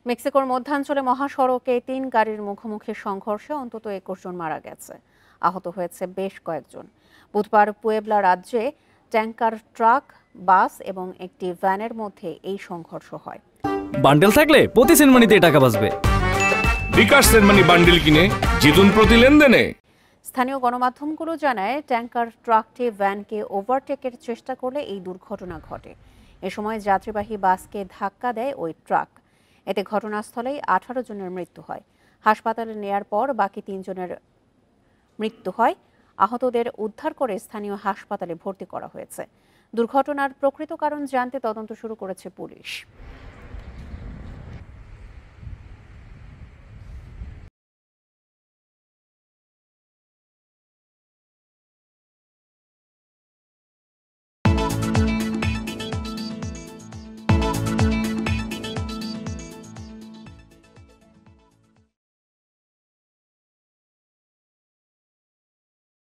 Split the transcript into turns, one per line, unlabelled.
মেক্সিকোর মধ্যাঞ্চলে মহাসড়কে ৩ গাড়ির মুখোমুখি সংঘর্ষে অন্তত ২১ জন মারা গেছে, আহত হয়েছে বেশ কয়েকজন। বুধবার পুয়েবলা রাজ্যে ট্যাঙ্কার, ট্রাক, বাস এবং একটি ভ্যানের মধ্যে এই সংঘর্ষ হয়।
বান্ডেল থাকলে প্রতি সেনমানিতে টাকা বাঁচবে।
বিকাশ সেনমানি বান্ডেল কিনে জিতুন প্রতি লেনদেনে।
স্থানীয় গণমাধ্যমগুলো জানায়, ট্যাঙ্কার ট্রাকটি ভ্যানকে ওভারটেকের চেষ্টা করলে এই দুর্ঘটনা ঘটে। এ সময় যাত্রীবাহী বাসকে ধাক্কা দেয় ওই ট্রাক। এতে ঘটনাস্থলেই ১৮ জনের মৃত্যু হয়। হাসপাতালে নেয়ার পর বাকি ৩ জনের মৃত্যু হয়। আহতদের উদ্ধার করে স্থানীয় হাসপাতালে ভর্তি করা হয়েছে। দুর্ঘটনার প্রকৃত কারণ জানতে তদন্ত শুরু করেছে পুলিশ।